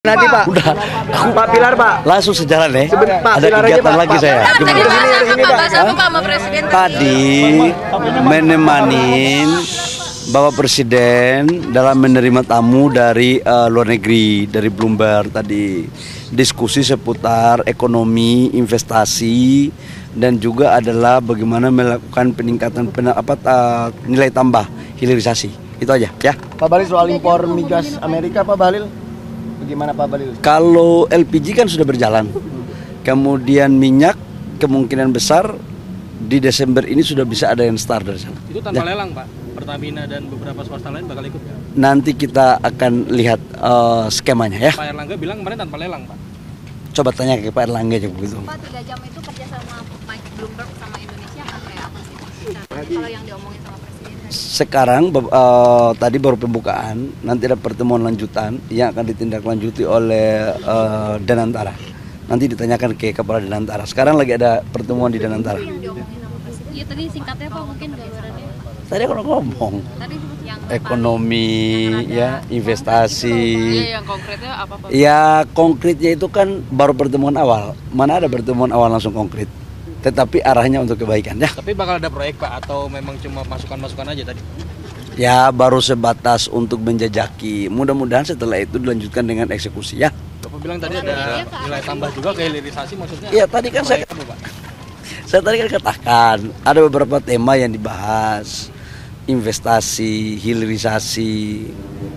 Nanti Pak, udah Pak Pilar Pak, langsung sejalan ya. Pak, Ada Pilar aja, kegiatan Pak. lagi Pak, saya. Pak, Tadi Kesini, bahas apa kesini, Pak? Pak. Bahas apa Pak sama Presiden Tadi menemanin Bapak Presiden dalam menerima tamu dari luar negeri, dari Bloomberg tadi. Diskusi seputar ekonomi, investasi, dan juga adalah bagaimana melakukan peningkatan nilai tambah hilirisasi. Itu aja ya. Pak Bahlil soal impor migas Amerika, Pak Bahlil, bagaimana Pak Bahlil? Kalau LPG kan sudah berjalan, kemudian minyak kemungkinan besar di Desember ini sudah bisa ada yang start dari sana. Itu tanpa lelang Pak, Pertamina dan beberapa swasta lain bakal ikut ya? Nanti kita akan lihat skemanya ya. Pak Erlangga bilang kemarin tanpa lelang Pak. Coba tanya ke Pak Erlangga aja begitu. Pak, 3 jam itu kerja sama Mike Bloomberg sama Indonesia akan kayak apa sih? Kalau yang diomongin sama Presiden Sekarang tadi baru pembukaan, nanti ada pertemuan lanjutan yang akan ditindaklanjuti oleh Danantara. Nanti ditanyakan ke Kepala Danantara. Sekarang lagi ada pertemuan di Danantara. yang diomongin sama Presiden? Iya tadi singkatnya Pak mungkin gambarannya. Tadi aku udah ngomong Tadi yang ekonomi, ya, investasi. Iya yang konkretnya apa Pak? Ya konkretnya itu kan baru pertemuan awal. Mana ada pertemuan awal langsung konkret. Tetapi arahnya untuk kebaikan ya. Tapi bakal ada proyek Pak atau memang cuma masukan-masukan aja tadi? Ya baru sebatas untuk menjajaki. Mudah-mudahan setelah itu dilanjutkan dengan eksekusi ya. Bapak bilang tadi ada nilai tambah juga ke hilirisasi maksudnya? Iya tadi kan saya tadi kan katakan ada beberapa tema yang dibahas. Investasi, hilirisasi,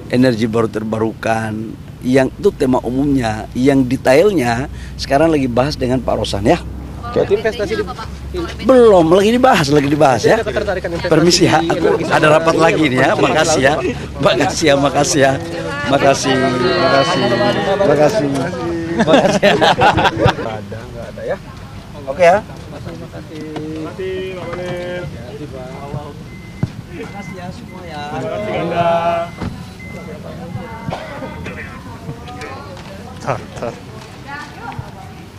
energi baru terbarukan. Yang itu tema umumnya. Yang detailnya sekarang lagi bahas dengan Pak Rosan ya. Kayak investasi di... Belum, lagi dibahas ya. Permisi ya, aku ada rapat lagi nih ya. Makasih ya. Makasih. Enggak ada ya. Oke ya. Makasih Pak Bahlil. Makasih ya semua ya. Makasih Anda.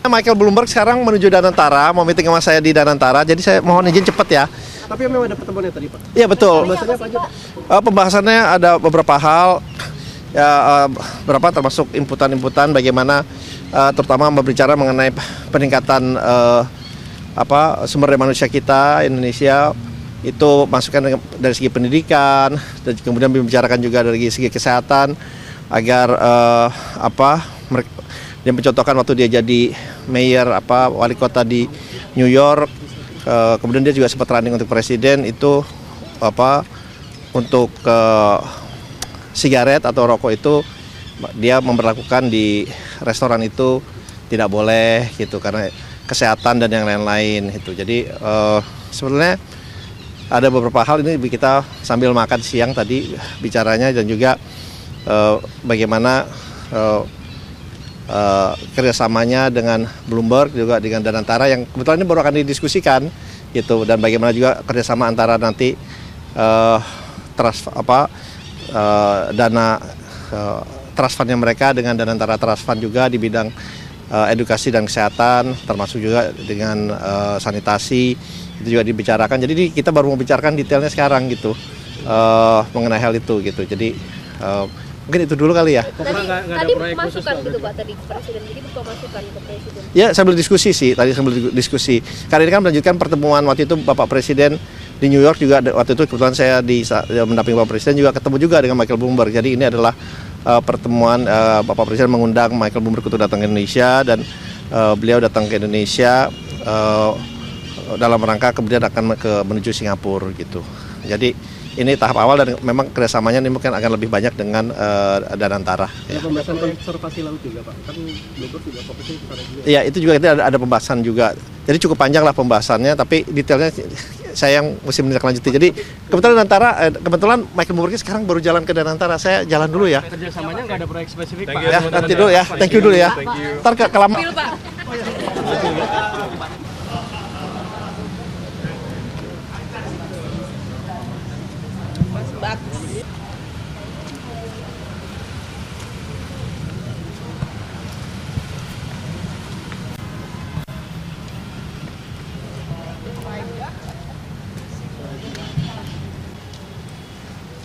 Michael Bloomberg sekarang menuju Danantara, mau meeting sama saya di Danantara, jadi saya mohon izin cepat ya. Tapi memang ada pertemuannya tadi Pak. Iya betul. Pembahasannya apa aja Pak? Pembahasannya ada beberapa hal, ya berapa termasuk inputan-inputan bagaimana, terutama berbicara mengenai peningkatan sumber daya manusia kita Indonesia. Itu masukan dari segi pendidikan dan kemudian membicarakan juga dari segi kesehatan agar dia mencontohkan waktu dia jadi mayor wali kota di New York, kemudian dia juga sempat running untuk presiden itu untuk sigaret atau rokok itu dia memberlakukan di restoran itu tidak boleh gitu karena kesehatan dan yang lain-lain itu. Jadi sebenarnya ada beberapa hal ini kita sambil makan siang tadi bicaranya dan juga bagaimana kerjasamanya dengan Bloomberg juga dengan Danantara yang kebetulan ini baru akan didiskusikan gitu, dan bagaimana juga kerjasama antara nanti dana trust fundnya mereka dengan Danantara Trust Fund juga di bidang edukasi dan kesehatan, termasuk juga dengan sanitasi itu juga dibicarakan. Jadi kita baru membicarakan detailnya sekarang gitu mengenai hal itu gitu. Jadi mungkin itu dulu kali ya. Tadi masukan gitu Pak tadi Presiden, jadi bukan masukan ke Presiden. Ya sambil diskusi sih, tadi sambil diskusi. Karena ini kan melanjutkan pertemuan waktu itu Bapak Presiden di New York juga, waktu itu kebetulan saya mendampingi Bapak Presiden juga ketemu juga dengan Michael Bloomberg. Jadi ini adalah pertemuan Bapak Presiden mengundang Michael Bloomberg untuk datang ke Indonesia dan beliau datang ke Indonesia dalam rangka kemudian akan menuju Singapura gitu. Jadi ini tahap awal dan memang kerjasamanya ini mungkin akan lebih banyak dengan Danantara. Ada pembahasan konservasi laut juga Pak. Kan Bloomberg juga fokusnya ke sana juga. Iya itu juga ada pembahasan juga. Jadi cukup panjang lah pembahasannya, tapi detailnya saya yang mesti menindaklanjuti. Jadi kebetulan Michael Bloomberg sekarang baru jalan ke Danantara. Saya jalan dulu ya. Kerjasamanya nggak ada proyek spesifik Pak? Ya nanti dulu ya. Thank you dulu ya. Ntar kelamaan.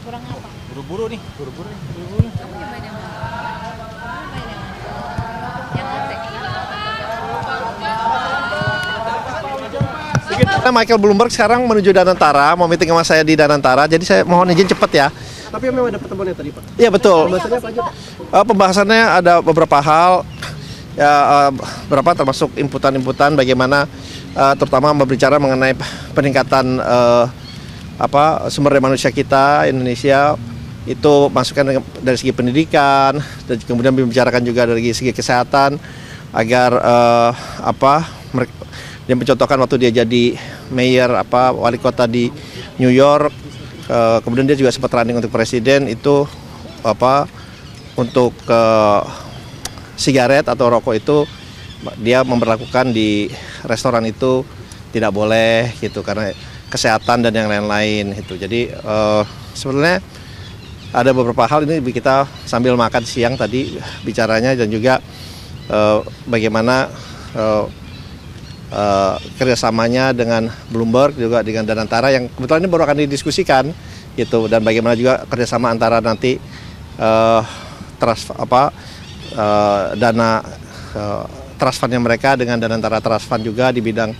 Kurang apa? Buru-buru nih. Kamu nyobain yang mana? Michael Bloomberg sekarang menuju Danantara, mau meeting sama saya di Danantara, jadi saya mohon izin cepat ya. Tapi memang ada pertemuannya tadi, Pak. Iya betul. Pembahasannya apa aja, Pak? Pembahasannya ada beberapa hal, ya berapa termasuk inputan-inputan bagaimana terutama berbicara mengenai peningkatan sumber daya manusia kita Indonesia, itu masukan dari segi pendidikan, dan kemudian membicarakan juga dari segi kesehatan agar dia mencontohkan waktu dia jadi mayor wali kota di New York, kemudian dia juga sempat running untuk presiden itu untuk sigaret atau rokok itu dia memberlakukan di restoran itu tidak boleh gitu karena kesehatan dan yang lain-lain itu. Jadi sebenarnya ada beberapa hal ini kita sambil makan siang tadi bicaranya, dan juga bagaimana kerjasamanya dengan Bloomberg juga dengan Danantara yang kebetulan ini baru akan didiskusikan gitu, dan bagaimana juga kerjasama antara nanti dana trust fundnya mereka dengan Danantara Trust Fund juga di bidang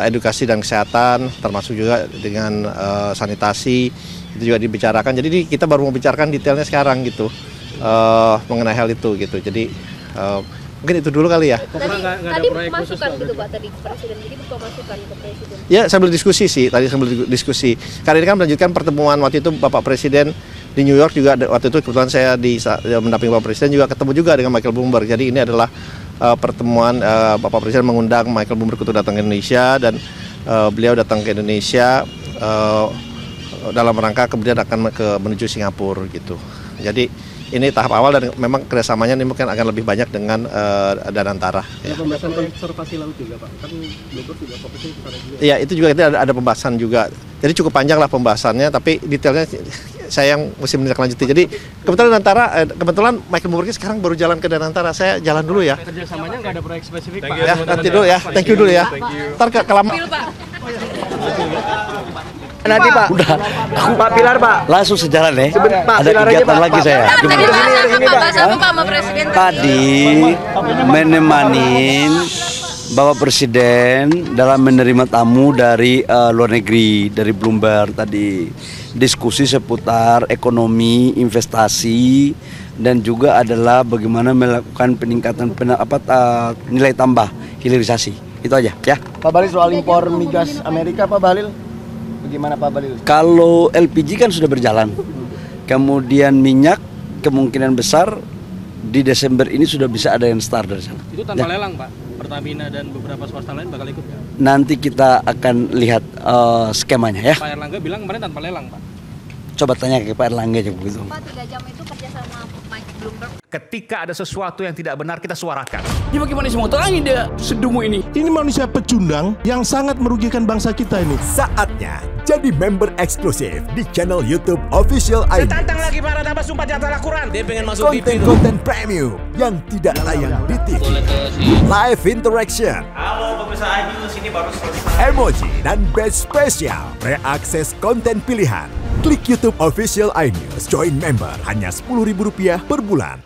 edukasi dan kesehatan, termasuk juga dengan sanitasi itu juga dibicarakan. Jadi kita baru mau bicarakan detailnya sekarang gitu mengenai hal itu gitu. Jadi mungkin itu dulu kali ya. Tadi masukan gitu Pak, tadi Presiden, jadi betul masukan ke Presiden. Ya sambil diskusi sih, tadi sambil diskusi. Karena ini kan melanjutkan pertemuan waktu itu Bapak Presiden di New York juga, waktu itu kebetulan saya mendampingi Bapak Presiden juga ketemu juga dengan Michael Bloomberg. Jadi ini adalah pertemuan Bapak Presiden mengundang Michael Bloomberg untuk datang ke Indonesia, dan beliau datang ke Indonesia dalam rangka kemudian akan menuju Singapura gitu. Jadi ini tahap awal, dan memang kerjasamanya ini mungkin akan lebih banyak dengan Danantara. Ada pembahasan konservasi laut juga, Pak. Kan Bloomberg juga fokusnya ke sana juga. Iya, itu juga ada pembahasan juga. Jadi cukup panjang lah pembahasannya, tapi detailnya saya yang mesti menindaklanjuti. Jadi kebetulan Michael Bloomberg sekarang baru jalan ke Danantara. Saya jalan dulu ya. Kerjasamanya nggak ada proyek spesifik, Pak. Ya, nanti dulu ya. Thank you dulu ya. Ntar kelamaan. Nanti Pak, udah. Pak Pilar, Pak. Langsung sejalan ya. Pak, Ada Pilar aja, kegiatan Pak. lagi saya. Tadi Gimana? bahas apa Pak sama Presiden? Tadi menemanin Bapak Presiden dalam menerima tamu dari luar negeri, dari Bloomberg tadi, diskusi seputar ekonomi, investasi, dan juga adalah bagaimana melakukan peningkatan nilai tambah hilirisasi. Itu aja ya. Pak Bahlil, soal impor migas Amerika, Pak Bahlil. Bagaimana Pak Bahlil? Kalau LPG kan sudah berjalan, kemudian minyak kemungkinan besar di Desember ini sudah bisa ada yang start dari sana. Itu tanpa lelang, Pak. Pertamina dan beberapa swasta lain bakal ikut ya? Nanti kita akan lihat skemanya ya. Pak Erlangga bilang kemarin tanpa lelang, Pak. Coba tanya ke Pak Erlangga aja begitu. Pak, 3 jam itu kerja sama Mike Bloomberg. Ketika ada sesuatu yang tidak benar, kita suarakan. Ya bagaimana semua terangin dia sedungu ini? Ini manusia pecundang yang sangat merugikan bangsa kita ini. Saatnya jadi member eksklusif di channel YouTube Official ID. Tantang lagi para tambah sumpah di atas Al-Quran. Dia pengen masuk TV. Konten premium yang tidak tayang di TV. Live interaction. Halo pemirsa iNews, ini baru selesai. Emoji dan badge spesial. Reakses konten pilihan. Klik YouTube Official iNews. Join member hanya Rp10.000 per bulan.